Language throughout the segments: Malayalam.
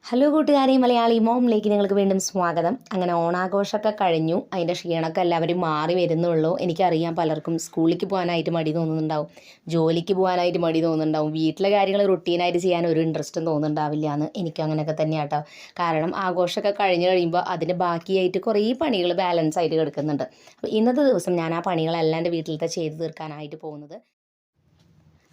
ഹലോ കൂട്ടുകാരെ, മലയാളി മോമിലേക്ക് നിങ്ങൾക്ക് വീണ്ടും സ്വാഗതം. അങ്ങനെ ഓണാഘോഷമൊക്കെ കഴിഞ്ഞു, അതിൻ്റെ ക്ഷീണമൊക്കെ എല്ലാവരും മാറി വരുന്നുള്ളൂ. എനിക്കറിയാം പലർക്കും സ്കൂളിലേക്ക് പോകാനായിട്ട് മടി തോന്നുന്നുണ്ടാവും, ജോലിക്ക് പോകാനായിട്ട് മടി തോന്നുന്നുണ്ടാവും, വീട്ടിലെ കാര്യങ്ങൾ റുട്ടീനായിട്ട് ചെയ്യാൻ ഒരു ഇൻട്രസ്റ്റും തോന്നുന്നുണ്ടാവില്ല എന്ന് എനിക്കും അങ്ങനെയൊക്കെ തന്നെയാണ് കേട്ടോ. കാരണം ആഘോഷമൊക്കെ കഴിഞ്ഞ് കഴിയുമ്പോൾ അതിന് ബാക്കിയായിട്ട് കുറേ പണികൾ ബാലൻസ് ആയിട്ട് കിടക്കുന്നുണ്ട്. അപ്പോൾ ഇന്നത്തെ ദിവസം ഞാൻ ആ പണികളെല്ലാം എൻ്റെ വീട്ടിലത്തെ ചെയ്ത് തീർക്കാനായിട്ട് പോകുന്നത്.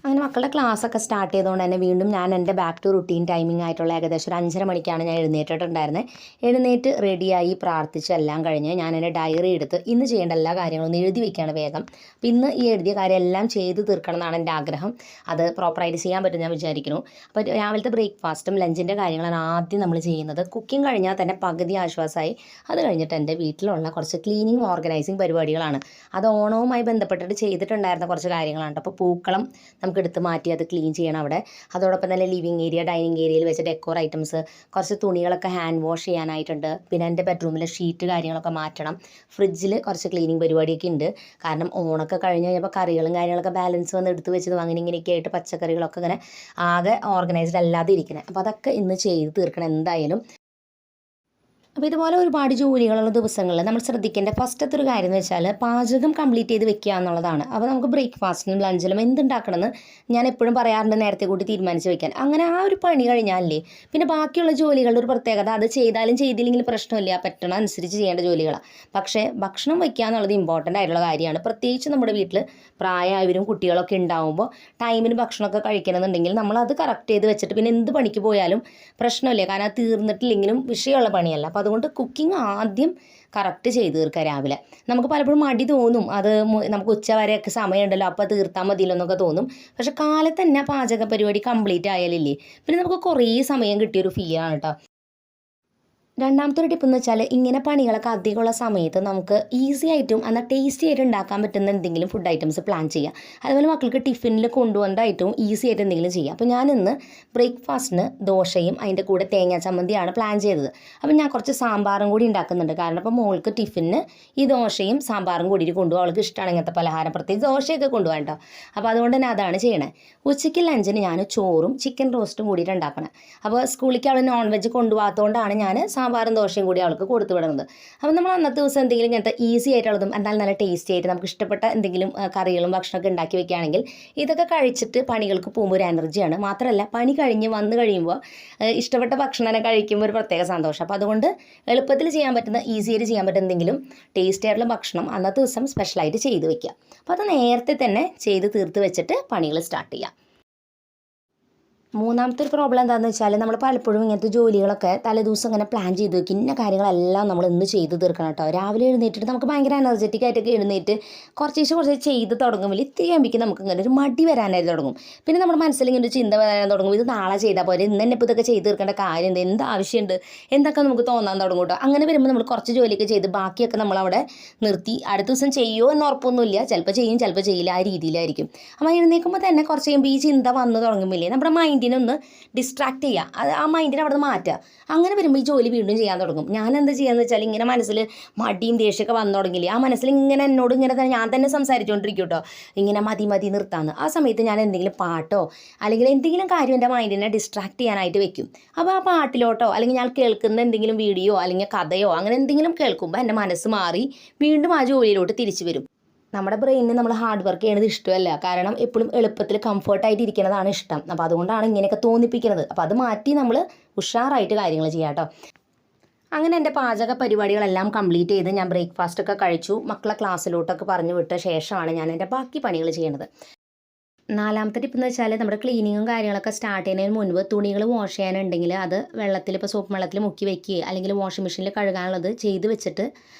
അങ്ങനെ മക്കളുടെ ക്ലാസ്സൊക്കെ സ്റ്റാർട്ട് ചെയ്തുകൊണ്ട് തന്നെ വീണ്ടും ഞാൻ എൻ്റെ ബാക്ക് ടു റുട്ടീൻ ടൈമിംഗ് ആയിട്ടുള്ള ഏകദേശം ഒരു 5:30 മണിക്കാണ് ഞാൻ എഴുന്നേറ്റിട്ടുണ്ടായിരുന്നത്. എഴുന്നേറ്റ് റെഡിയായി പ്രാർത്ഥിച്ച് എല്ലാം കഴിഞ്ഞ് ഞാൻ എൻ്റെ ഡയറി എടുത്ത് ഇന്ന് ചെയ്യേണ്ട എല്ലാ കാര്യങ്ങളും ഒന്ന് എഴുതി വെക്കുകയാണ് വേഗം. അപ്പോൾ ഇന്ന് ഈ എഴുതിയ കാര്യം എല്ലാം ചെയ്ത് തീർക്കണം എന്നാണ് എൻ്റെ ആഗ്രഹം. അത് പ്രോപ്പറായിട്ട് ചെയ്യാൻ പറ്റും ഞാൻ വിചാരിക്കുന്നു. അപ്പോൾ രാവിലത്തെ ബ്രേക്ക്ഫാസ്റ്റും ലഞ്ചിൻ്റെ കാര്യങ്ങളാണ് ആദ്യം നമ്മൾ ചെയ്യുന്നത്. കുക്കിംഗ് കഴിഞ്ഞാൽ തന്നെ പകുതി ആശ്വാസമായി. അത് കഴിഞ്ഞിട്ട് എൻ്റെ വീട്ടിലുള്ള കുറച്ച് ക്ലീനിങ് ഓർഗനൈസിങ് പരിപാടികളാണ്. അത് ഓണവുമായി ബന്ധപ്പെട്ടിട്ട് ചെയ്തിട്ടുണ്ടായിരുന്ന കുറച്ച് കാര്യങ്ങളാണ്. അപ്പോൾ പൂക്കളം നമുക്ക് എടുത്ത് മാറ്റി അത് ക്ലീൻ ചെയ്യണം അവിടെ. അതോടൊപ്പം തന്നെ ലിവിങ് ഏരിയ, ഡൈനിങ് ഏരിയയിൽ വെച്ച ഡെക്കോർ ഐറ്റംസ്, കുറച്ച് തുണികളൊക്കെ ഹാൻഡ് വാഷ് ചെയ്യാനായിട്ടുണ്ട്. പിന്നെ എൻ്റെ ബെഡ്റൂമിലെ ഷീറ്റ് കാര്യങ്ങളൊക്കെ മാറ്റണം. ഫ്രിഡ്ജിൽ കുറച്ച് ക്ലീനിങ് പരിപാടിയൊക്കെ ഉണ്ട്. കാരണം ഓണമൊക്കെ കഴിഞ്ഞ് കഴിഞ്ഞപ്പോൾ കറികളും കാര്യങ്ങളൊക്കെ ബാലൻസ് വന്ന് എടുത്ത് വെച്ചതും അങ്ങനെ ഇങ്ങനെയൊക്കെ ആയിട്ട് പച്ചക്കറികളൊക്കെ ഇങ്ങനെ ആകെ ഓർഗനൈസ്ഡ് അല്ലാതെ ഇരിക്കുന്നത്. അപ്പോൾ അതൊക്കെ ഇന്ന് ചെയ്ത് തീർക്കണം എന്തായാലും. അപ്പോൾ ഇതുപോലെ ഒരുപാട് ജോലികളുള്ള ദിവസങ്ങളിൽ നമ്മൾ ശ്രദ്ധിക്കേണ്ട ഫസ്റ്റത്തെ ഒരു കാര്യം എന്ന് വെച്ചാൽ പാചകം കംപ്ലീറ്റ് ചെയ്ത് വെക്കുക എന്നുള്ളതാണ്. അപ്പോൾ നമുക്ക് ബ്രേക്ക്ഫാസ്റ്റിനും ലഞ്ചിലും എന്തുണ്ടാക്കണമെന്ന് ഞാൻ എപ്പോഴും പറയാറുണ്ട്, നേരത്തെ കൂട്ടി തീരുമാനിച്ച് വെക്കാൻ. അങ്ങനെ ആ ഒരു പണി കഴിഞ്ഞാലേ പിന്നെ ബാക്കിയുള്ള ജോലികളുടെ ഒരു പ്രത്യേകത, അത് ചെയ്താലും ചെയ്തില്ലെങ്കിലും പ്രശ്നമില്ല, പറ്റണ അനുസരിച്ച് ചെയ്യേണ്ട ജോലികളാണ്. പക്ഷേ ഭക്ഷണം വയ്ക്കുക എന്നുള്ളത് ഇമ്പോർട്ടൻ്റ് ആയിട്ടുള്ള കാര്യമാണ്. പ്രത്യേകിച്ച് നമ്മുടെ വീട്ടിൽ പ്രായമായവരും കുട്ടികളൊക്കെ ഉണ്ടാകുമ്പോൾ ടൈമിന് ഭക്ഷണമൊക്കെ കഴിക്കണമെന്നുണ്ടെങ്കിൽ നമ്മളത് കറക്റ്റ് ചെയ്ത് വെച്ചിട്ട് പിന്നെ എന്ത് പണിക്ക് പോയാലും പ്രശ്നമില്ല. കാരണം അത് തീർന്നിട്ടില്ലെങ്കിലും വിഷയമുള്ള പണിയല്ല. അപ്പോൾ അതുകൊണ്ട് കുക്കിംഗ് ആദ്യം കറക്റ്റ് ചെയ്ത് തീർക്കുക രാവിലെ. നമുക്ക് പലപ്പോഴും മടി തോന്നും, അത് നമുക്ക് ഉച്ച വരെയൊക്കെ സമയമുണ്ടല്ലോ അപ്പോൾ തീർത്താൽ മതിയല്ലോ എന്നൊക്കെ തോന്നും. പക്ഷെ കാലത്ത് തന്നെ പാചക പരിപാടി കംപ്ലീറ്റ് ആയാലില്ലേ പിന്നെ നമുക്ക് കുറേ സമയം കിട്ടിയൊരു ഫീലാണ് കേട്ടോ. രണ്ടാമത്തെ ഒരു ടിപ്പ് എന്ന് വെച്ചാൽ ഇങ്ങനെ പണികളൊക്കെ അധികമുള്ള സമയത്ത് നമുക്ക് ഈസി ആയിട്ടും എന്നാൽ ടേസ്റ്റി ആയിട്ട് ഉണ്ടാക്കാൻ പറ്റുന്ന എന്തെങ്കിലും ഫുഡ് ഐറ്റംസ് പ്ലാൻ ചെയ്യുക. അതുപോലെ മക്കൾക്ക് ടിഫിനിൽ കൊണ്ടുവന്നതായിട്ടും ഈസി ആയിട്ട് എന്തെങ്കിലും ചെയ്യുക. അപ്പോൾ ഞാനിന്ന് ബ്രേക്ക്ഫാസ്റ്റിന് ദോശയും അതിൻ്റെ കൂടെ തേങ്ങാ ചമ്മന്തിയാണ് പ്ലാൻ ചെയ്തത്. അപ്പോൾ ഞാൻ കുറച്ച് സാമ്പാറും കൂടി ഉണ്ടാക്കുന്നുണ്ട്. കാരണം അപ്പോൾ മോൾക്ക് ടിഫിന് ഈ ദോശയും സാമ്പാറും കൂടി കൊണ്ടുപോകും. അവൾക്ക് ഇഷ്ടമാണ് ഇങ്ങനത്തെ പലഹാരം, പ്രത്യേകിച്ച് ദോശയൊക്കെ കൊണ്ടുപോകാം കേട്ടോ. അപ്പോൾ അതുകൊണ്ട് തന്നെ അതാണ് ചെയ്യണേ. ഉച്ചയ്ക്ക് ലഞ്ചിന് ഞാൻ ചോറും ചിക്കൻ റോസ്റ്റും കൂടിയിട്ട് ഉണ്ടാക്കണം. അപ്പോൾ സ്കൂളിലേക്ക് അവൾ നോൺ വെജ് കൊണ്ടുപോകാത്തതുകൊണ്ടാണ് ഞാൻ സാമ്പാറും ദോശയും കൂടി അവൾക്ക് കൊടുത്തു വിടുന്നത്. അപ്പോൾ നമ്മൾ അന്നത്തെ ദിവസം എന്തെങ്കിലും ഇങ്ങനത്തെ ഈസി ആയിട്ടുള്ളതും എന്നാൽ നല്ല ടേസ്റ്റി ആയിട്ട് നമുക്ക് ഇഷ്ടപ്പെട്ട എന്തെങ്കിലും കറികളും ഭക്ഷണമൊക്കെ ഉണ്ടാക്കി വെക്കുകയാണെങ്കിൽ ഇതൊക്കെ കഴിച്ചിട്ട് പണികൾക്ക് പോകുമ്പോൾ ഒരു എനർജിയാണ്. മാത്രമല്ല പണി കഴിഞ്ഞ് വന്നു കഴിയുമ്പോൾ ഇഷ്ടപ്പെട്ട ഭക്ഷണം കഴിക്കുമ്പോൾ ഒരു പ്രത്യേക സന്തോഷം. അപ്പോൾ അതുകൊണ്ട് എളുപ്പത്തിൽ ചെയ്യാൻ പറ്റുന്ന, ഈസി ആയിട്ട് ചെയ്യാൻ പറ്റുന്ന എന്തെങ്കിലും ടേസ്റ്റി ആയിട്ടുള്ള ഭക്ഷണം അന്നത്തെ ദിവസം സ്പെഷ്യലായിട്ട് ചെയ്ത് വെക്കുക. അപ്പോൾ അത് നേരത്തെ തന്നെ ചെയ്ത് തീർത്ത് വെച്ചിട്ട് പണികൾ സ്റ്റാർട്ട് ചെയ്യാം. മൂന്നാമത്തെ ഒരു പ്രോബ്ലം എന്താണെന്ന് വെച്ചാൽ നമ്മൾ പലപ്പോഴും ഇങ്ങനത്തെ ജോലികളൊക്കെ തലേദിവസം ഇങ്ങനെ പ്ലാൻ ചെയ്ത് വെക്കും, ഇന്ന കാര്യങ്ങളെല്ലാം നമ്മൾ ഇന്ന് ചെയ്ത് തീർക്കണം കേട്ടോ. രാവിലെ എഴുന്നേറ്റിട്ട് നമുക്ക് ഭയങ്കര എനർജറ്റിക് ആയിട്ടൊക്കെ എഴുന്നേറ്റ് കുറച്ച് ചെയ്ത് തുടങ്ങുമ്പോൾ ഇത്തിരി ആകുമ്പോഴേക്കും നമുക്ക് ഇങ്ങനെ ഒരു മടി വരാനായിട്ട് തുടങ്ങും. പിന്നെ നമ്മുടെ മനസ്സിൽ ഇങ്ങനെ ഒരു ചിന്ത വരാൻ തുടങ്ങും, ഇത് നാളെ ചെയ്താൽ പോലെ, ഇന്ന് തന്നെ ഇപ്പോൾ ഇതൊക്കെ ചെയ്ത് തീർക്കേണ്ട കാര്യം ഉണ്ട്, എന്ത് ആവശ്യമുണ്ട് എന്തൊക്കെ നമുക്ക് തോന്നാൻ തുടങ്ങും കേട്ടോ. അങ്ങനെ വരുമ്പോൾ നമ്മൾ കുറച്ച് ജോലിയൊക്കെ ചെയ്ത് ബാക്കിയൊക്കെ നമ്മളവിടെ നിർത്തി അടുത്ത ദിവസം ചെയ്യുമോ എന്ന് ഉറപ്പൊന്നുമില്ല, ചിലപ്പോൾ ചെയ്യും ചിലപ്പോൾ ചെയ്യില്ല, ആ രീതിയിലായിരിക്കും. അപ്പോൾ എഴുന്നേൽക്കുമ്പോൾ തന്നെ കുറച്ച് കഴിയുമ്പോൾ ഈ ചിന്ത വന്ന് തുടങ്ങുമ്പോഴേ നമ്മുടെ മൈൻഡിനൊന്ന് ഡിസ്ട്രാക്ട് ചെയ്യുക, അത് ആ മൈൻഡിനെ അവിടെ നിന്ന് മാറ്റുക. അങ്ങനെ വരുമ്പോൾ ഈ ജോലി വീണ്ടും ചെയ്യാൻ തുടങ്ങും. ഞാൻ എന്താ ചെയ്യാന്ന് വെച്ചാൽ ഇങ്ങനെ മനസ്സിൽ മടിയും ദേഷ്യമൊക്കെ വന്നു തുടങ്ങില്ലേ, ആ മനസ്സിൽ ഇങ്ങനെ എന്നോട് ഇങ്ങനെ തന്നെ ഞാൻ തന്നെ സംസാരിച്ചുകൊണ്ടിരിക്കും കേട്ടോ, ഇങ്ങനെ മതി മതി നിർത്താമെന്ന്. ആ സമയത്ത് ഞാൻ എന്തെങ്കിലും പാട്ടോ അല്ലെങ്കിൽ എന്തെങ്കിലും കാര്യം എൻ്റെ മൈൻഡിനെ ഡിസ്ട്രാക്ട് ചെയ്യാനായിട്ട് വെക്കും. അപ്പോൾ ആ പാട്ടിലോട്ടോ അല്ലെങ്കിൽ ഞാൻ കേൾക്കുന്ന എന്തെങ്കിലും വീഡിയോ അല്ലെങ്കിൽ കഥയോ അങ്ങനെ എന്തെങ്കിലും കേൾക്കുമ്പോൾ എൻ്റെ മനസ്സ് മാറി വീണ്ടും ആ ജോലിയിലോട്ട് തിരിച്ചു വരും. നമ്മുടെ ബ്രെയിനിന് നമ്മൾ ഹാർഡ് വർക്ക് ചെയ്യണത് ഇഷ്ടമല്ല. കാരണം എപ്പോഴും എളുപ്പത്തിൽ കംഫർട്ടായിട്ട് ഇരിക്കുന്നതാണ് ഇഷ്ടം. അപ്പോൾ അതുകൊണ്ടാണ് ഇങ്ങനെയൊക്കെ തോന്നിപ്പിക്കുന്നത്. അപ്പോൾ അത് മാറ്റി നമ്മൾ ഉഷാറായിട്ട് കാര്യങ്ങൾ ചെയ്യാം കേട്ടോ. അങ്ങനെ എൻ്റെ പാചക പരിപാടികളെല്ലാം കംപ്ലീറ്റ് ചെയ്ത് ഞാൻ ബ്രേക്ക്ഫാസ്റ്റൊക്കെ കഴിച്ചു. മക്കളെ ക്ലാസ്സിലോട്ടൊക്കെ പറഞ്ഞു വിട്ട ശേഷമാണ് ഞാൻ എൻ്റെ ബാക്കി പണികൾ ചെയ്യണത്. നാലാമത്തെ ടിപ്പ് എന്ന് വെച്ചാൽ നമ്മുടെ ക്ലീനിങ്ങും കാര്യങ്ങളൊക്കെ സ്റ്റാർട്ട് ചെയ്യുന്നതിന് മുൻപ് തുണികൾ വാഷ് ചെയ്യാനുണ്ടെങ്കിൽ അത് വെള്ളത്തിൽ, ഇപ്പോൾ സോപ്പ് വെള്ളത്തിൽ മുക്കി വെക്കുക അല്ലെങ്കിൽ വാഷിംഗ് മെഷീനിൽ കഴുകാനുള്ളത് ചെയ്ത് വെച്ചിട്ട്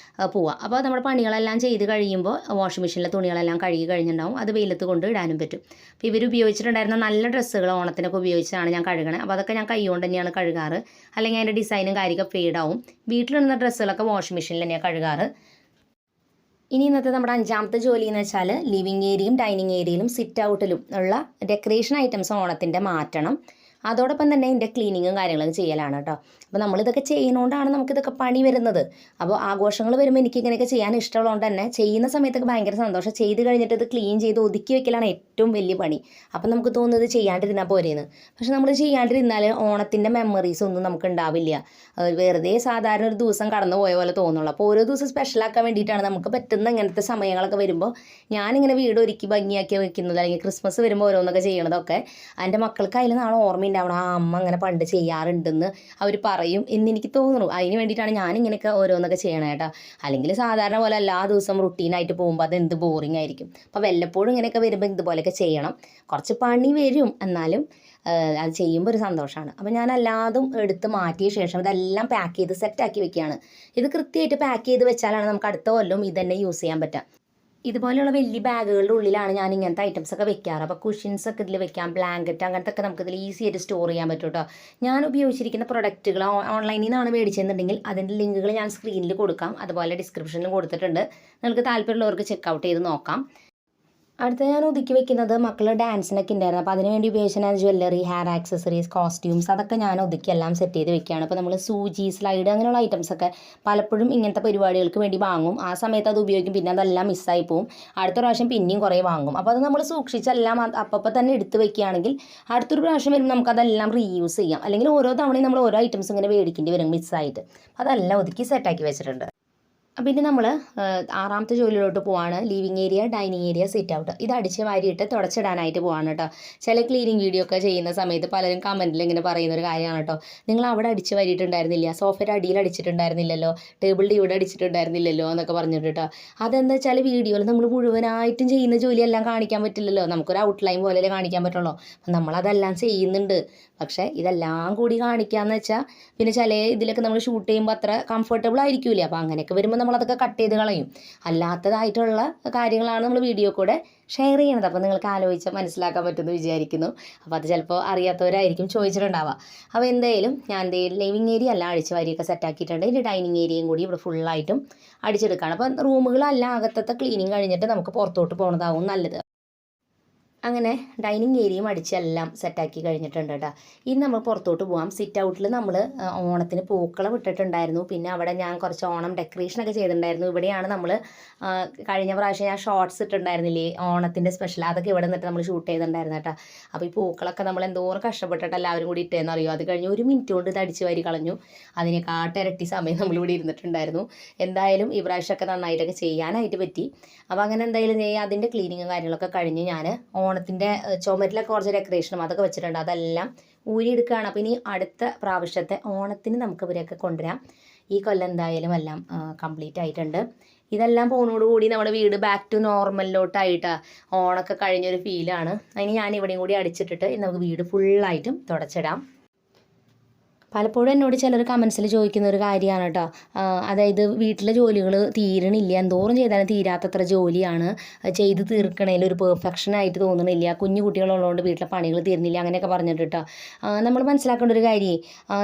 പോവുക. അപ്പോൾ നമ്മുടെ പണികളെല്ലാം ചെയ്ത് കഴിയുമ്പോൾ വാഷിംഗ് മെഷീനിലെ തുണികളെല്ലാം കഴുകി കഴിഞ്ഞിട്ടുണ്ടാവും, അത് വെയിലത്ത് കൊണ്ട് ഇടാനും പറ്റും. അപ്പോൾ ഇവർ ഉപയോഗിച്ചിട്ടുണ്ടായിരുന്ന നല്ല ഡ്രസ്സുകൾ ഓണത്തിനൊക്കെ ഉപയോഗിച്ചാണ് ഞാൻ കഴുകണത്. അപ്പോൾ അതൊക്കെ ഞാൻ കൈകൊണ്ട് തന്നെയാണ് കഴുകാറ്, അല്ലെങ്കിൽ അതിൻ്റെ ഡിസൈനും കാര്യമൊക്കെ ഫെയ്ഡാവും. വീട്ടിലിടുന്ന ഡ്രസ്സുകളൊക്കെ വാഷിംഗ് മെഷീനിൽ തന്നെയാണ് കഴുകാറ്. ഇനി ഇന്നത്തെ നമ്മുടെ അഞ്ചാമത്തെ ജോലി എന്ന് വെച്ചാൽ ലിവിങ് ഏരിയയും ഡൈനിങ് ഏരിയയിലും സിറ്റ് ഔട്ടിലും ഉള്ള ഡെക്കറേഷൻ ഐറ്റംസ് ഓണത്തിൻ്റെ മാറ്റണം. അതോടൊപ്പം തന്നെ എൻ്റെ ക്ലീനിങ്ങും കാര്യങ്ങളൊക്കെ ചെയ്യലാണ് കേട്ടോ. അപ്പോൾ നമ്മളിതൊക്കെ ചെയ്യുന്നതുകൊണ്ടാണ് നമുക്കിതൊക്കെ പണി വരുന്നത്. അപ്പോൾ ആഘോഷങ്ങൾ വരുമ്പോൾ എനിക്ക് ഇങ്ങനെയൊക്കെ ചെയ്യാൻ ഇഷ്ടമുള്ളതുകൊണ്ട് തന്നെ ചെയ്യുന്ന സമയത്തൊക്കെ ഭയങ്കര സന്തോഷം. ചെയ്ത് കഴിഞ്ഞിട്ട് ഇത് ക്ലീൻ ചെയ്ത് ഒതുക്കി വെക്കലാണ് ഏറ്റവും വലിയ പണി. അപ്പം നമുക്ക് തോന്നുന്നത് ചെയ്യാണ്ടിരുന്നാൽ പോരെയെന്ന്. പക്ഷെ നമ്മൾ ചെയ്യാണ്ടിരുന്നാൽ ഓണത്തിൻ്റെ മെമ്മറീസ് ഒന്നും നമുക്ക് ഉണ്ടാവില്ല. വെറുതെ സാധാരണ ഒരു ദിവസം കടന്നു പോയ പോലെ തോന്നുള്ളൂ. അപ്പോൾ ഓരോ ദിവസം സ്പെഷ്യലാക്കാൻ വേണ്ടിയിട്ടാണ് നമുക്ക് പറ്റുന്ന ഇങ്ങനത്തെ സമയങ്ങളൊക്കെ വരുമ്പോൾ ഞാനിങ്ങനെ വീട് ഒരുക്കി ഭംഗിയാക്കി വെക്കുന്നത്, അല്ലെങ്കിൽ ക്രിസ്മസ് വരുമ്പോൾ ഓരോന്നൊക്കെ ചെയ്യണതൊക്കെ എൻ്റെ മക്കൾക്ക് അതിൽ നാളെ ഓർമ്മയുണ്ടാവണം. ആ അമ്മ അങ്ങനെ പണ്ട് ചെയ്യാറുണ്ടെന്ന് അവർ പറയും എന്ന് എനിക്ക് തോന്നുന്നു. അതിന് വേണ്ടിയിട്ടാണ് ഞാനിങ്ങനെയൊക്കെ ഓരോന്നൊക്കെ ചെയ്യണേ കേട്ടോ. അല്ലെങ്കിൽ സാധാരണ പോലെ എല്ലാ ദിവസവും റുട്ടീനായിട്ട് പോകുമ്പോൾ അത് എന്ത് ബോറിംഗ് ആയിരിക്കും. അപ്പോൾ വല്ലപ്പോഴും ഇങ്ങനെയൊക്കെ വരുമ്പോൾ ഇതുപോലെയൊക്കെ ചെയ്യണം. കുറച്ച് പണി വരും, എന്നാലും അത് ചെയ്യുമ്പോൾ ഒരു സന്തോഷമാണ്. അപ്പോൾ ഞാൻ എല്ലാതും എടുത്ത് മാറ്റിയ ശേഷം ഇതെല്ലാം പാക്ക് ചെയ്ത് സെറ്റാക്കി വെക്കുകയാണ്. ഇത് കൃത്യമായിട്ട് പാക്ക് ചെയ്ത് വെച്ചാലാണ് നമുക്ക് അടുത്ത കൊല്ലം ഇതന്നെ യൂസ് ചെയ്യാൻ പറ്റുക. ഇതുപോലെയുള്ള വലിയ ബാഗുകളുടെ ഉള്ളിലാണ് ഞാൻ ഇങ്ങനത്തെ ഐറ്റംസ് ഒക്കെ വെക്കാറ്. അപ്പോൾ കുഷ്യൻസൊക്കെ ഇതിൽ വെക്കാം, ബ്ലാങ്കറ്റ് അങ്ങനത്തെ ഒക്കെ നമുക്ക് ഇതിൽ ഈസി ആയിട്ട് സ്റ്റോർ ചെയ്യാൻ പറ്റും കേട്ടോ. ഞാൻ ഉപയോഗിച്ചിരിക്കുന്ന പ്രൊഡക്റ്റുകൾ ഓൺലൈനിൽ നിന്നാണ് മേടിച്ചതെന്നുണ്ടെങ്കിൽ അതിൻ്റെ ലിങ്കുകൾ ഞാൻ സ്ക്രീനിൽ കൊടുക്കാം, അതുപോലെ ഡിസ്ക്രിപ്ഷനിലും കൊടുത്തിട്ടുണ്ട്. നിങ്ങൾക്ക് താല്പര്യമുള്ളവർക്ക് ചെക്കൗട്ട് ചെയ്ത് നോക്കാം. അടുത്ത ഞാൻ ഒതുക്കി വെക്കുന്നത് മക്കൾ ഡാൻസിനൊക്കെ ഉണ്ടായിരുന്നു. അപ്പോൾ അതിന് വേണ്ടി ഉപയോഗിച്ച ജ്വല്ലറി, ഹെയർ ആക്സസറീസ്, കോസ്റ്റ്യൂംസ് അതൊക്കെ ഞാൻ ഒതുക്കി എല്ലാം സെറ്റ് ചെയ്ത് വെക്കുകയാണ്. അപ്പോൾ നമ്മൾ സൂചി, സ്ലൈഡ് അങ്ങനെയുള്ള ഐറ്റംസൊക്കെ പലപ്പോഴും ഇങ്ങനത്തെ പരിപാടികൾക്ക് വേണ്ടി വാങ്ങും. ആ സമയത്ത് അത് ഉപയോഗിക്കും, പിന്നെ അതെല്ലാം മിസ്സായി പോവും. അടുത്ത പ്രാവശ്യം പിന്നെയും കുറേ വാങ്ങും. അപ്പോൾ അത് നമ്മൾ സൂക്ഷിച്ചെല്ലാം അപ്പം തന്നെ എടുത്ത് വെക്കുകയാണെങ്കിൽ അടുത്തൊരു പ്രാവശ്യം വരുമ്പോൾ നമുക്കതെല്ലാം റീയൂസ് ചെയ്യാം. അല്ലെങ്കിൽ ഓരോ തവണയും നമ്മൾ ഓരോ ഐറ്റംസ് ഇങ്ങനെ മേടിക്കേണ്ടി വരും മിസ്സായിട്ട്. അതെല്ലാം ഒതുക്കി സെറ്റാക്കി വെച്ചിട്ടുണ്ട്. പിന്നെ നമ്മൾ ആറാമത്തെ ജോലിയിലോട്ട് പോവാണ്. Living area, dining area, sit out. ഇത് അടിച്ച് വാരിയിട്ട് തുടച്ചിടാനായിട്ട് പോവാണ് കേട്ടോ. ചില ക്ലീനിങ് വീഡിയോ ഒക്കെ ചെയ്യുന്ന സമയത്ത് പലരും കമൻറ്റിൽ ഇങ്ങനെ പറയുന്ന ഒരു കാര്യമാണ് കേട്ടോ. നിങ്ങൾ അവിടെ അടിച്ച് വാരിയിട്ടുണ്ടായിരുന്നില്ല, സോഫയുടെ അടിയിൽ അടിച്ചിട്ടുണ്ടായിരുന്നില്ലല്ലോ, ടേബിളിൻ്റെ ഇവിടെ അടിച്ചിട്ടുണ്ടായിരുന്നില്ലല്ലോ എന്നൊക്കെ പറഞ്ഞിട്ട് കേട്ടോ. അതെന്താ വെച്ചാൽ വീഡിയോയിൽ നമ്മൾ മുഴുവനായിട്ടും ചെയ്യുന്ന ജോലിയെല്ലാം കാണിക്കാൻ പറ്റില്ലല്ലോ. നമുക്കൊരു ഔട്ട്ലൈൻ പോലെ കാണിക്കാൻ പറ്റുള്ളൂ. അപ്പം നമ്മളതെല്ലാം ചെയ്യുന്നുണ്ട്. പക്ഷേ ഇതെല്ലാം കൂടി കാണിക്കാമെന്ന് വെച്ചാൽ പിന്നെ ചില ഇതിലൊക്കെ നമ്മൾ ഷൂട്ട് ചെയ്യുമ്പോൾ അത്ര കംഫർട്ടബിൾ ആയിരിക്കില്ല. അപ്പോൾ അങ്ങനെയൊക്കെ വരുമ്പോൾ നമ്മളതൊക്കെ കട്ട് ചെയ്ത് കളയും. അല്ലാത്തതായിട്ടുള്ള കാര്യങ്ങളാണ് നമ്മൾ വീഡിയോ കൂടെ ഷെയർ ചെയ്യണത്. അപ്പോൾ നിങ്ങൾക്ക് ആലോചിച്ചാൽ മനസ്സിലാക്കാൻ പറ്റുമെന്ന് വിചാരിക്കുന്നു. അപ്പോൾ അത് ചിലപ്പോൾ അറിയാത്തവരായിരിക്കും ചോദിച്ചിട്ടുണ്ടാവുക. അപ്പോൾ എന്തായാലും ഞാൻ ലിവിങ് ഏരിയ എല്ലാം അടിച്ച് വാരിയൊക്കെ സെറ്റാക്കിയിട്ടുണ്ട്. ഇനി ഡൈനിങ് ഏരിയയും കൂടി ഇവിടെ ഫുള്ളായിട്ടും അടിച്ചെടുക്കുകയാണ്. അപ്പോൾ റൂമുകളെല്ലാം അകത്തത്തെ ക്ലീനിങ് കഴിഞ്ഞിട്ട് നമുക്ക് പുറത്തോട്ട് പോകുന്നതാവും നല്ലത്. അങ്ങനെ ഡൈനിങ് ഏരിയയും അടിച്ചെല്ലാം സെറ്റാക്കി കഴിഞ്ഞിട്ടുണ്ട് കേട്ടോ. ഇനി നമ്മൾ പുറത്തോട്ട് പോകാം. സിറ്റ് ഔട്ടിൽ നമ്മൾ ഓണത്തിന് പൂക്കളം ഇട്ടിട്ടുണ്ടായിരുന്നു. പിന്നെ അവിടെ ഞാൻ കുറച്ച് ഓണം ഡെക്കറേഷനൊക്കെ ചെയ്തിട്ടുണ്ടായിരുന്നു. ഇവിടെയാണ് നമ്മൾ കഴിഞ്ഞ പ്രാവശ്യം ഞാൻ ഷോർട്സ് ഇട്ടിട്ടുണ്ടായിരുന്നില്ലേ ഓണത്തിൻ്റെ സ്പെഷ്യൽ, അതൊക്കെ ഇവിടെ നിന്നിട്ട് നമ്മൾ ഷൂട്ട് ചെയ്തിട്ടുണ്ടായിരുന്നു കേട്ടോ. അപ്പോൾ ഈ പൂക്കളൊക്കെ നമ്മൾ എന്തോരം കഷ്ടപ്പെട്ടിട്ട് എല്ലാവരും കൂടി ഇട്ടേന്ന് അറിയുമോ. അത് കഴിഞ്ഞ് 1 മിനിറ്റ് കൊണ്ട് ഇത് അടിച്ച് വാരി കളഞ്ഞു. അതിനെക്കാട്ടിരട്ടി സമയം നമ്മളിവിടെ ഇരുന്നിട്ടുണ്ടായിരുന്നു. എന്തായാലും ഈ പ്രാവശ്യമൊക്കെ നന്നായിട്ടൊക്കെ ചെയ്യാനായിട്ട് പറ്റി. അപ്പോൾ അങ്ങനെ എന്തായാലും അതിൻ്റെ ക്ലീനിങ്ങും കാര്യങ്ങളൊക്കെ കഴിഞ്ഞ് ഞാൻ ഓണത്തിൻ്റെ ചുമരിലൊക്കെ കുറച്ച് ഡെക്കറേഷനും അതൊക്കെ വെച്ചിട്ടുണ്ട്. അതെല്ലാം ഊരിയെടുക്കുകയാണ്. അപ്പോൾ ഇനി അടുത്ത പ്രാവശ്യത്തെ ഓണത്തിന് നമുക്ക് ഇവരെയൊക്കെ കൊണ്ടുവരാം. ഈ കൊല്ലം എന്തായാലും എല്ലാം കംപ്ലീറ്റ് ആയിട്ടുണ്ട്. ഇതെല്ലാം പോകുന്നതോടുകൂടി നമ്മുടെ വീട് ബാക്ക് ടു നോർമലിലോട്ടായിട്ട് ഓണമൊക്കെ കഴിഞ്ഞൊരു ഫീലാണ്. അതിന് ഞാൻ ഇവിടെയും കൂടി അടിച്ചിട്ടിട്ട് നമുക്ക് വീട് ഫുള്ളായിട്ടും തുടച്ചിടാം. പലപ്പോഴും എന്നോട് ചിലർ കമൻസിൽ ചോദിക്കുന്ന ഒരു കാര്യമാണ് കേട്ടോ. അതായത് വീട്ടിലെ ജോലികൾ തീരണില്ല, എന്തോരം ചെയ്താലും തീരാത്തത്ര ജോലിയാണ്, ചെയ്ത് തീർക്കണേൽ ഒരു പെർഫെക്ഷനായിട്ട് തോന്നണില്ല, കുഞ്ഞു കുട്ടികളുള്ളതുകൊണ്ട് വീട്ടിലെ പണികൾ തീരുന്നില്ല, അങ്ങനെയൊക്കെ പറഞ്ഞിട്ട് കേട്ടോ. നമ്മൾ മനസ്സിലാക്കേണ്ട ഒരു കാര്യം,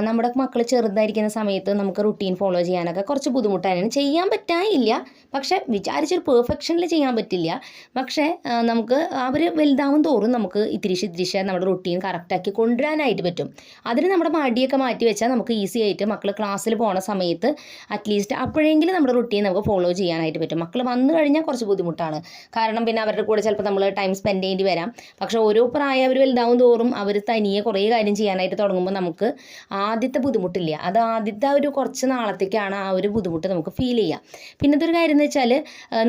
നമ്മുടെ മക്കൾ ചെറുതായിരിക്കുന്ന സമയത്ത് നമുക്ക് റുട്ടീൻ ഫോളോ ചെയ്യാനൊക്കെ കുറച്ച് ബുദ്ധിമുട്ടാണ്. ചെയ്യാൻ പറ്റാനില്ല, പക്ഷേ വിചാരിച്ചൊരു പെർഫെക്ഷനിൽ ചെയ്യാൻ പറ്റില്ല. പക്ഷേ നമുക്ക് അവർ വലുതാവും തോറും നമുക്ക് ഇത്തിരിശ നമ്മുടെ റുട്ടീൻ കറക്റ്റാക്കി കൊണ്ടുവരാനായിട്ട് പറ്റും. അതിന് നമ്മുടെ മടിയൊക്കെ മാറ്റി വെച്ചാൽ നമുക്ക് ഈസി ആയിട്ട് മക്കൾ ക്ലാസ്സിൽ പോകുന്ന സമയത്ത് അറ്റ്ലീസ്റ്റ് അപ്പോഴെങ്കിലും നമ്മുടെ റുട്ടീൻ നമുക്ക് ഫോളോ ചെയ്യാനായിട്ട് പറ്റും. മക്കൾ വന്നു കഴിഞ്ഞാൽ കുറച്ച് ബുദ്ധിമുട്ടാണ്, കാരണം പിന്നെ അവരുടെ കൂടെ ചിലപ്പോൾ നമ്മൾ ടൈം സ്പെൻഡ് ചെയ്യേണ്ടി വരാം. പക്ഷേ ഓരോ പ്രായം അവർ വലുതാവും തോറും അവർ തനിയെ കുറേ കാര്യം ചെയ്യാനായിട്ട് തുടങ്ങുമ്പോൾ നമുക്ക് ആദ്യത്തെ ബുദ്ധിമുട്ടില്ല. അത് ആദ്യത്തെ ഒരു കുറച്ച് നാളത്തേക്കാണ് ആ ഒരു ബുദ്ധിമുട്ട് നമുക്ക് ഫീൽ ചെയ്യുക. പിന്നത്തെ ഒരു കാര്യം എന്ന് വെച്ചാൽ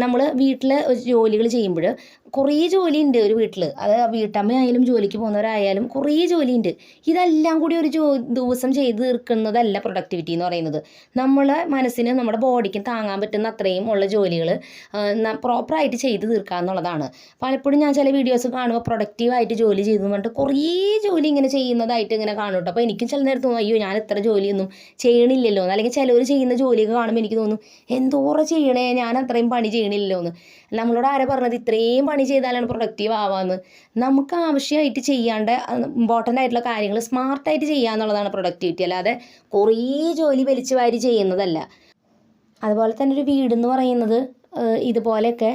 നമ്മൾ വീട്ടിൽ ജോലികൾ ചെയ്യുമ്പോൾ കുറേ ജോലിയുണ്ട് ഒരു വീട്ടിൽ. അത് വീട്ടമ്മയായാലും ജോലിക്ക് പോകുന്നവരായാലും കുറേ ജോലിയുണ്ട്. ഇതെല്ലാം കൂടി ഒരു ദിവസം ചെയ്ത് തീർക്കുന്നതല്ല പ്രൊഡക്ടിവിറ്റി എന്ന് പറയുന്നത്. നമ്മളെ മനസ്സിന് നമ്മുടെ ബോഡിക്കും താങ്ങാൻ പറ്റുന്ന അത്രയും ഉള്ള ജോലികൾ പ്രോപ്പറായിട്ട് ചെയ്ത് തീർക്കുക എന്നുള്ളതാണ്. പലപ്പോഴും ഞാൻ ചില വീഡിയോസ് കാണുമ്പോൾ പ്രൊഡക്റ്റീവായിട്ട് ജോലി ചെയ്തു പറഞ്ഞിട്ട് കുറേ ജോലി ഇങ്ങനെ ചെയ്യുന്നതായിട്ട് ഇങ്ങനെ കാണും കേട്ടോ. അപ്പോൾ എനിക്കും ചില നേരത്ത് തോന്നും, അയ്യോ ഞാൻ ഇത്ര ജോലിയൊന്നും ചെയ്യണില്ലല്ലോ എന്ന്. അല്ലെങ്കിൽ ചിലവർ ചെയ്യുന്ന ജോലിയൊക്കെ കാണുമ്പോൾ എനിക്ക് തോന്നും, എന്തോരം ചെയ്യണേ, ഞാൻ അത്രയും പണി ചെയ്യണില്ലല്ലോ എന്ന്. നമ്മളോട് ആരാ പറഞ്ഞത് ഇത്രയും പണി ചെയ്താലാണ് പ്രൊഡക്റ്റീവ് ആവാമെന്ന്? നമുക്ക് ആവശ്യമായിട്ട് ചെയ്യാണ്ട് ഇമ്പോർട്ടൻ്റ് ആയിട്ടുള്ള കാര്യങ്ങൾ സ്മാർട്ടായിട്ട് ചെയ്യുക എന്നുള്ളതാണ് പ്രൊഡക്ടിവിറ്റി, അല്ലാതെ കുറേ ജോലി വലിച്ചു വാരി ചെയ്യുന്നതല്ല. അതുപോലെ തന്നെ ഒരു വീടെന്ന് പറയുന്നത് ഇതുപോലെയൊക്കെ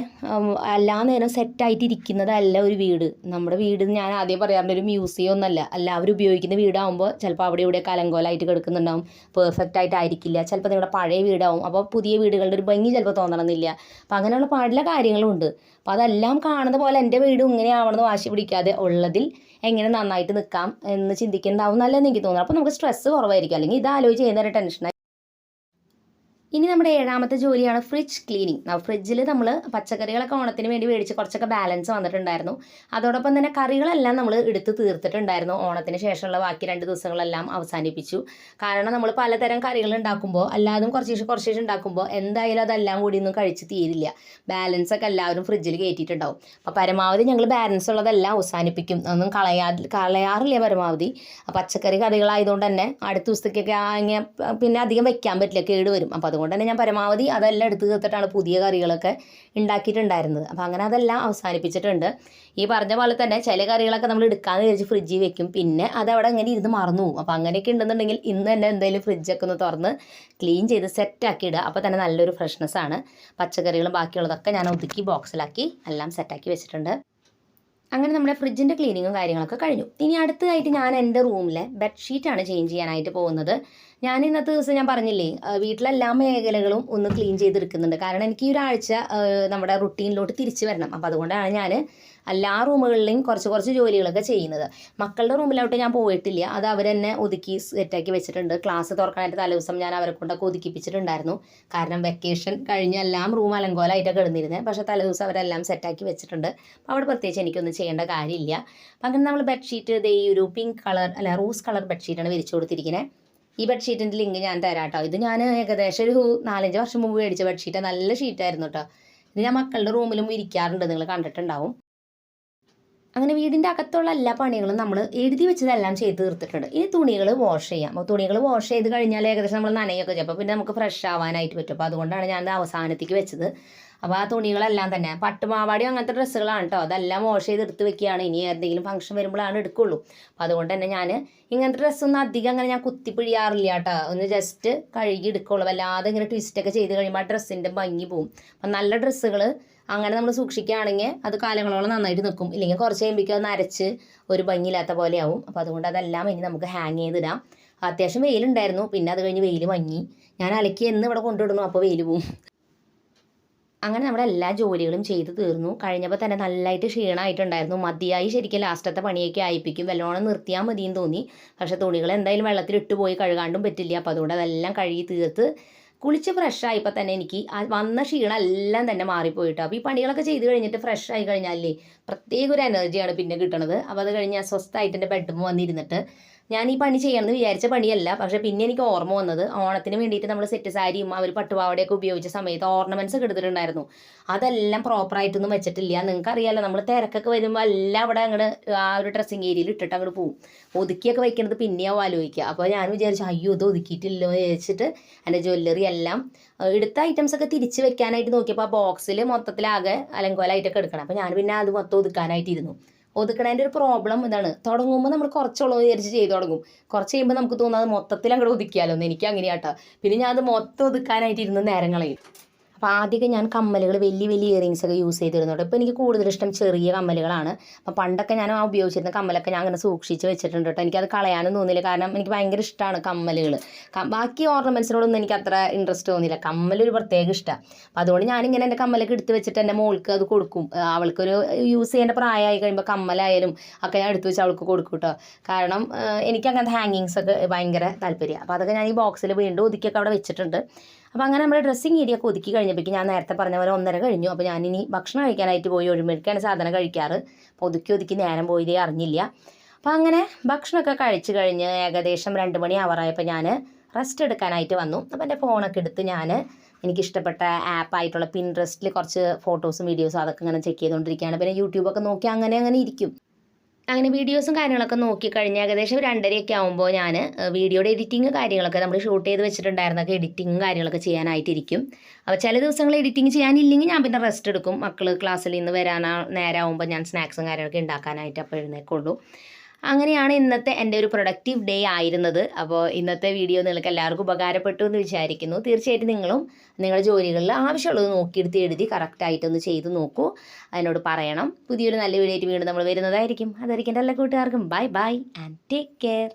എല്ലാ നേരം സെറ്റായിട്ട് ഇരിക്കുന്നതല്ല ഒരു വീട്. നമ്മുടെ വീട് ഞാൻ ആദ്യം പറയാറുണ്ട് ഒരു മ്യൂസിയം ഒന്നല്ല. എല്ലാവരും ഉപയോഗിക്കുന്ന വീടാകുമ്പോൾ ചിലപ്പോൾ അവിടെ ഇവിടെ കലങ്കോലമായിട്ട് കിടക്കുന്നുണ്ടാവും, പെർഫെക്റ്റ് ആയിട്ടായിരിക്കില്ല. ചിലപ്പോൾ നിങ്ങളുടെ പഴയ വീടാവും, അപ്പോൾ പുതിയ വീടുകളുടെ ഒരു ഭംഗി ചിലപ്പോൾ തോന്നണമെന്നില്ല. അപ്പോൾ അങ്ങനെയുള്ള പല കാര്യങ്ങളും ഉണ്ട്. അപ്പോൾ അതെല്ലാം കാണുന്ന പോലെ എൻ്റെ വീടും ഇങ്ങനെ ആവണമെന്ന് വാശി പിടിക്കാതെ ഉള്ളതിൽ എങ്ങനെ നന്നായിട്ട് നിൽക്കാം എന്ന് ചിന്തിക്കുന്നുണ്ടാവും നല്ലതെന്ന് എനിക്ക് തോന്നുന്നു. അപ്പോൾ നമുക്ക് സ്ട്രെസ്സ് കുറവായിരിക്കും. അല്ലെങ്കിൽ ഇത് ആലോചിച്ച് ചെയ്യുന്നൊരു ടെൻഷൻ. ഇനി നമ്മുടെ 7ാമത്തെ ജോലിയാണ് ഫ്രിഡ്ജ് ക്ലീനിങ്. ഫ്രിഡ്ജിൽ നമ്മൾ പച്ചക്കറികളൊക്കെ ഓണത്തിന് വേണ്ടി മേടിച്ച് കുറച്ചൊക്കെ ബാലൻസ് വന്നിട്ടുണ്ടായിരുന്നു. അതോടൊപ്പം തന്നെ കറികളെല്ലാം നമ്മൾ എടുത്ത് തീർത്തിട്ടുണ്ടായിരുന്നു. ഓണത്തിന് ശേഷമുള്ള ബാക്കി 2 ദിവസങ്ങളെല്ലാം അവസാനിപ്പിച്ചു. കാരണം നമ്മൾ പലതരം കറികൾ ഉണ്ടാക്കുമ്പോൾ അല്ലാതും കുറച്ച് ഉണ്ടാക്കുമ്പോൾ എന്തായാലും അതെല്ലാം കൂടി ഒന്നും കഴിച്ച് തീരില്ല. ബാലൻസൊക്കെ എല്ലാവരും ഫ്രിഡ്ജിൽ കയറ്റിയിട്ടുണ്ടാവും. അപ്പോൾ പരമാവധി ഞങ്ങൾ ബാലൻസ് ഉള്ളതെല്ലാം അവസാനിപ്പിക്കും. ഒന്നും കളയാറില്ല പരമാവധി. പച്ചക്കറി കറികളായതുകൊണ്ട് തന്നെ അടുത്ത ദിവസത്തേക്കൊക്കെ പിന്നെ അധികം വെക്കാൻ പറ്റില്ല, കേട് വരും. അപ്പോൾ അതുകൊണ്ട് തന്നെ ഞാൻ പരമാവധി അതെല്ലാം എടുത്ത് തീർത്തിട്ടാണ് പുതിയ കറികളൊക്കെ ഉണ്ടാക്കിയിട്ടുണ്ടായിരുന്നത്. അപ്പോൾ അങ്ങനെ അതെല്ലാം അവസാനിപ്പിച്ചിട്ടുണ്ട്. ഈ പറഞ്ഞ പോലെ തന്നെ ചില കറികളൊക്കെ നമ്മൾ എടുക്കാമെന്ന് വിചാരിച്ച് ഫ്രിഡ്ജിൽ വെക്കും, പിന്നെ അതവിടെ ഇങ്ങനെ ഇരുന്ന് മറന്നു പോകും. അപ്പോൾ അങ്ങനെയൊക്കെ ഉണ്ടെന്നുണ്ടെങ്കിൽ ഇന്ന് തന്നെ എന്തായാലും ഫ്രിഡ്ജൊക്കെ ഒന്ന് തുറന്ന് ക്ലീൻ ചെയ്ത് സെറ്റാക്കി ഇടുക. അപ്പോൾ തന്നെ നല്ലൊരു ഫ്രഷ്നെസ്സാണ്. പച്ചക്കറികളും ബാക്കിയുള്ളതൊക്കെ ഞാൻ ഒതുക്കി ബോക്സിലാക്കി എല്ലാം സെറ്റാക്കി വെച്ചിട്ടുണ്ട്. അങ്ങനെ നമ്മുടെ ഫ്രിഡ്ജിൻ്റെ ക്ലീനിങ്ങും കാര്യങ്ങളൊക്കെ കഴിഞ്ഞു. ഇനി അടുത്തതായിട്ട് ഞാൻ എൻ്റെ റൂമിലെ ബെഡ്ഷീറ്റാണ് ചേഞ്ച് ചെയ്യാനായിട്ട് പോകുന്നത്. ഞാൻ ഇന്നത്തെ ദിവസം ഞാൻ പറഞ്ഞില്ലേ, വീട്ടിലെല്ലാ മേഖലകളും ഒന്ന് ക്ലീൻ ചെയ്തെടുക്കുന്നുണ്ട്. കാരണം എനിക്ക് ഈ ഒരാഴ്ച നമ്മുടെ റുട്ടീനിലോട്ട് തിരിച്ചു വരണം. അപ്പോൾ അതുകൊണ്ടാണ് ഞാൻ എല്ലാ റൂമുകളിലെയും കുറച്ച് ജോലികളൊക്കെ ചെയ്യുന്നത്. മക്കളുടെ റൂമിലോട്ട് ഞാൻ പോയിട്ടില്ല, അത് അവർ തന്നെ ഒതുക്കി സെറ്റാക്കി വെച്ചിട്ടുണ്ട്. ക്ലാസ് തുറക്കാനായിട്ട് തലേദിവസം ഞാൻ അവരെ കൊണ്ടൊക്കെ ഒതുക്കിപ്പിച്ചിട്ടുണ്ടായിരുന്നു. കാരണം വെക്കേഷൻ കഴിഞ്ഞ് എല്ലാം റൂം അലങ്കോലമായിട്ടൊക്കെ കിടന്നിരുന്നത്. പക്ഷേ തലേദിവസം അവരെല്ലാം സെറ്റാക്കി വെച്ചിട്ടുണ്ട്. അപ്പോൾ അവിടെ പ്രത്യേകിച്ച് എനിക്കൊന്നും ചെയ്യേണ്ട കാര്യമില്ല. അപ്പം അങ്ങനെ നമ്മൾ ബെഡ്ഷീറ്റ് ഈ ഒരു പിങ്ക് കളർ റോസ് കളർ ബെഡ്ഷീറ്റാണ് വിരിച്ചു കൊടുത്തിരിക്കുന്നത്. ഈ ബെഡ്ഷീറ്റിൻ്റെ ലിങ്ക് ഞാൻ തരാം കേട്ടോ. ഇത് ഞാൻ ഏകദേശം ഒരു 4-5 വർഷം മുമ്പ് മേടിച്ച ബെഡ്ഷീറ്റ്, നല്ല ഷീറ്റായിരുന്നു കേട്ടോ. ഇത് ഞാൻ മക്കളുടെ റൂമിലും ഇരിക്കാറുണ്ട്, നിങ്ങൾ കണ്ടിട്ടുണ്ടാവും. അങ്ങനെ വീടിൻ്റെ അകത്തുള്ള എല്ലാ പണികളും നമ്മൾ എഴുതി വെച്ചതെല്ലാം ചെയ്ത് തീർത്തിട്ടുണ്ട്. ഇനി തുണികൾ വാഷ് ചെയ്യാം. അപ്പോൾ തുണികൾ വാഷ് ചെയ്ത് കഴിഞ്ഞാൽ ഏകദേശം നമ്മൾ നനയൊക്കെ ചെയ്യും. അപ്പോൾ പിന്നെ നമുക്ക് ഫ്രഷ് ആവാനായിട്ട് പറ്റും. അപ്പോൾ അതുകൊണ്ടാണ് ഞാൻ അവസാനത്തേക്ക് വെച്ചത്. അപ്പോൾ ആ തുണികളെല്ലാം തന്നെ പട്ടുമാവാടിയും അങ്ങനത്തെ ഡ്രസ്സുകളാണ് കേട്ടോ. അതെല്ലാം വാഷ് ചെയ്ത് എടുത്ത് വെക്കുകയാണ്. ഇനി എന്തെങ്കിലും ഫംഗ്ഷൻ വരുമ്പോഴാണ് എടുക്കുള്ളൂ. അപ്പോൾ അതുകൊണ്ട് തന്നെ ഞാൻ ഇങ്ങനത്തെ ഡ്രസ്സൊന്നും അധികം അങ്ങനെ ഞാൻ കുത്തിപ്പിഴിയാറില്ല കേട്ടോ. ഒന്ന് ജസ്റ്റ് കഴുകി എടുക്കുള്ളൂ. വല്ലാതെ ഇങ്ങനെ ട്വിസ്റ്റൊക്കെ ചെയ്ത് കഴിയുമ്പോൾ ആ ഡ്രസ്സിൻ്റെ ഭംഗി പോവും. അപ്പം നല്ല ഡ്രസ്സുകൾ അങ്ങനെ നമ്മൾ സൂക്ഷിക്കുകയാണെങ്കിൽ അത് കാലങ്ങളോളം നന്നായിട്ട് നിൽക്കും. ഇല്ലെങ്കിൽ കുറച്ച് കഴിയുമ്പോഴേക്കും അത് നരച്ച് ഒരു ഭംഗിയില്ലാത്ത പോലെയാവും. അപ്പോൾ അതുകൊണ്ട് അതെല്ലാം ഇനി നമുക്ക് ഹാങ് ചെയ്തിടാം. അത്യാവശ്യം വെയിലുണ്ടായിരുന്നു, പിന്നെ അത് കഴിഞ്ഞ് വെയിൽ മങ്ങി. ഞാൻ അലക്കി എന്ന് ഇവിടെ കൊണ്ടുവിടുന്നു, അപ്പോൾ വെയിൽ പോവും. അങ്ങനെ നമ്മുടെ എല്ലാ ജോലികളും ചെയ്ത് തീർന്നു. കഴിഞ്ഞപ്പോൾ തന്നെ നല്ലതായിട്ട് ക്ഷീണമായിട്ടുണ്ടായിരുന്നു. മതിയായി ശരിക്കും ലാസ്റ്റത്തെ പണിയൊക്കെ ആയിപ്പിക്കും. വല്ലോണം നിർത്തിയാൽ മതിയെന്ന് തോന്നി. പക്ഷേ തുണികൾ എന്തായാലും വെള്ളത്തിലിട്ട് പോയി കഴുകാണ്ടും പറ്റില്ല. അപ്പോൾ അതുകൊണ്ട് അതെല്ലാം കഴുകി തീർത്ത് കുളിച്ച് ഫ്രഷ് ആയപ്പോൾ തന്നെ എനിക്ക് വന്ന ക്ഷീണം എല്ലാം തന്നെ മാറിപ്പോയിട്ടോ. അപ്പോൾ ഈ പണികളൊക്കെ ചെയ്ത് കഴിഞ്ഞിട്ട് ഫ്രഷ് ആയി കഴിഞ്ഞാലേ പ്രത്യേക ഒരു എനർജിയാണ് പിന്നെ കിട്ടണത്. അപ്പോൾ അത് കഴിഞ്ഞ് സ്വസ്ഥമായിട്ട് എൻ്റെ ബെഡ്റൂം വന്നിരുന്നിട്ട് ഞാൻ ഈ പണി ചെയ്യണമെന്ന് വിചാരിച്ച പണിയല്ല. പക്ഷേ പിന്നെ എനിക്ക് ഓർമ്മ വന്നത് ഓണത്തിന് വേണ്ടിയിട്ട് നമ്മൾ സെറ്റ് സാരിയും അവർ പട്ടുപാവടയൊക്കെ ഉപയോഗിച്ച സമയത്ത് ഓർണമെൻറ്റ്സ് ഒക്കെ എടുത്തിട്ടുണ്ടായിരുന്നു. അതെല്ലാം പ്രോപ്പറായിട്ടൊന്നും വെച്ചിട്ടില്ല. നിങ്ങൾക്കറിയാമല്ലോ, നമ്മൾ തിരക്കൊക്കെ വരുമ്പോൾ എല്ലാം അവിടെ അങ്ങോട്ട് ആ ഒരു ഡ്രസ്സിങ് ഏരിയയിൽ ഇട്ടിട്ട് അങ്ങോട്ട് പോകും. ഒതുക്കിയൊക്കെ വയ്ക്കുന്നത് പിന്നെയാവും ആലോചിക്കുക. അപ്പോൾ ഞാൻ വിചാരിച്ചു അയ്യോ ഇത് ഒതുക്കിയിട്ടില്ലോ വിചാരിച്ചിട്ട് എൻ്റെ ജ്വല്ലറി എല്ലാം എടുത്ത ഐറ്റംസൊക്കെ തിരിച്ച് വെക്കാനായിട്ട് നോക്കിയപ്പോൾ ആ ബോക്സിൽ മൊത്തത്തിലാകെ അലങ്കോലമായിട്ടൊക്കെ എടുക്കണം. അപ്പോൾ ഞാൻ പിന്നെ അത് മൊത്തം ഒതുക്കാനായിട്ടിരുന്നു. ഒതുക്കണതിൻ്റെ ഒരു പ്രോബ്ലം ഇതാണ്, തുടങ്ങുമ്പോൾ നമ്മൾ കുറച്ചുള്ളൂ വിചാരിച്ച് ചെയ്ത് തുടങ്ങും. കുറച്ച് കഴിയുമ്പോൾ നമുക്ക് തോന്നുന്നത് മൊത്തത്തിൽ അങ്ങോട്ട് ഒതുക്കിയാലോ എന്ന്. എനിക്ക് അങ്ങനെയാട്ടോ. പിന്നെ ഞാൻ അത് മൊത്തം ഒതുക്കാനായിട്ട് ഇരുന്ന് നേരം കളയും. അപ്പോൾ ആദ്യമൊക്കെ ഞാൻ കമ്മലുകൾ വലിയ ഇയറിങ്സ് ഒക്കെ യൂസ് ചെയ്തിരുന്നുണ്ട്. ഇപ്പോൾ എനിക്ക് കൂടുതലിഷ്ടം ചെറിയ കമ്മലുകളാണ്. അപ്പോൾ പണ്ടൊക്കെ ഞാൻ ഉപയോഗിച്ചിരുന്ന കമ്മലൊക്കെ ഞാൻ അങ്ങനെ സൂക്ഷിച്ച് വെച്ചിട്ടുണ്ട് കേട്ടോ. എനിക്കത് കളയാനും തോന്നില്ല. കാരണം എനിക്ക് ഭയങ്കര ഇഷ്ടമാണ് കമ്മലുകൾ. ബാക്കി ഓർണമെൻറ്റ്സിനോടൊന്നും എനിക്ക് അത്ര ഇൻട്രസ്റ്റ് തോന്നില്ല. കമ്മലൊരു പ്രത്യേക ഇഷ്ടമാണ്. അപ്പോൾ അതുകൊണ്ട് ഞാനിങ്ങനെ എൻ്റെ കമ്മലൊക്കെ എടുത്ത് വെച്ചിട്ട് എൻ്റെ മോൾക്ക് അത് കൊടുക്കും. അവൾക്കൊരു യൂസ് ചെയ്യേണ്ട പ്രായമായി കഴിയുമ്പോൾ കമ്മലായാലും ഒക്കെ ഞാൻ എടുത്ത് വെച്ച് അവൾക്ക് കൊടുക്കും കേട്ടോ. കാരണം എനിക്ക് അങ്ങനത്തെ ഹാങ്ങിങ്സ് ഒക്കെ ഭയങ്കര താല്പര്യമാണ്. അപ്പോൾ അതൊക്കെ ഞാൻ ഈ ബോക്സിൽ വീണ്ടും ഒതുക്കിയൊക്കെ അവിടെ വെച്ചിട്ടുണ്ട്. അപ്പോൾ അങ്ങനെ നമ്മുടെ ഡ്രസ്സിങ് ഏരിയ ഒക്കെ ഒതുക്കി കഴിഞ്ഞപ്പോഴേക്കും ഞാൻ നേരത്തെ പറഞ്ഞ പോലെ 1:30 കഴിഞ്ഞു. അപ്പോൾ ഞാനിനി ഭക്ഷണം കഴിക്കാനായിട്ട് പോയി. 1 മണിക്കാണ് സാധനം കഴിക്കാറ്. അപ്പോൾ ഒതുക്കി നേരം പോയതേ അറിഞ്ഞില്ല. അപ്പോൾ അങ്ങനെ ഭക്ഷണമൊക്കെ കഴിച്ച് കഴിഞ്ഞ് ഏകദേശം 2 മണി ആവാറായപ്പോൾ ഞാൻ റെസ്റ്റ് എടുക്കാനായിട്ട് വന്നു. അപ്പോൾ എൻ്റെ ഫോണൊക്കെ എടുത്ത് ഞാൻ എനിക്കിഷ്ടപ്പെട്ട ആപ്പായിട്ടുള്ള പിൻട്രസ്റ്റിൽ കുറച്ച് ഫോട്ടോസും വീഡിയോസും അതൊക്കെ ഇങ്ങനെ ചെക്ക് ചെയ്തുകൊണ്ടിരിക്കുകയാണ്. പിന്നെ യൂട്യൂബൊക്കെ നോക്കി അങ്ങനെ ഇരിക്കും. അങ്ങനെ വീഡിയോസും കാര്യങ്ങളൊക്കെ നോക്കിക്കഴിഞ്ഞ് ഏകദേശം 2:30 ആകുമ്പോൾ ഞാൻ വീഡിയോയുടെ എഡിറ്റിങ് കാര്യങ്ങളൊക്കെ നമ്മൾ ഷൂട്ട് ചെയ്ത് വെച്ചിട്ടുണ്ടായിരുന്നൊക്കെ എഡിറ്റിങ്ങും കാര്യങ്ങളൊക്കെ ചെയ്യാനായിട്ടിരിക്കും. അപ്പോൾ ചില ദിവസങ്ങൾ എഡിറ്റിങ് ചെയ്യാനില്ലെങ്കിൽ ഞാൻ പിന്നെ റെസ്റ്റ് എടുക്കും. മക്കൾ ക്ലാസ്സിൽ നിന്ന് നേരമാകുമ്പോൾ ഞാൻ സ്നാക്സും കാര്യങ്ങളൊക്കെ ഉണ്ടാക്കാനായിട്ട് അപ്പോൾ എഴുന്നേക്കുള്ളൂ. അങ്ങനെയാണ് ഇന്നത്തെ എൻ്റെ ഒരു പ്രൊഡക്റ്റീവ് ഡേ ആയിരുന്നത്. അപ്പോൾ ഇന്നത്തെ വീഡിയോ നിങ്ങൾക്ക് എല്ലാവർക്കും ഉപകാരപ്പെട്ടു എന്ന് വിചാരിക്കുന്നു. തീർച്ചയായിട്ടും നിങ്ങളും നിങ്ങളുടെ ജോലികളിൽ ആവശ്യമുള്ളത് നോക്കിയെടുത്ത് എഴുതി കറക്റ്റായിട്ടൊന്ന് ചെയ്ത് നോക്കൂ. അതിനോട് പറയണം. പുതിയൊരു നല്ല വീഡിയോ ആയിട്ട് വീണ്ടും നമ്മൾ വരുന്നതായിരിക്കും. അതായിരിക്കും എൻ്റെ എല്ലാ കൂട്ടുകാർക്കും bye bye and take care.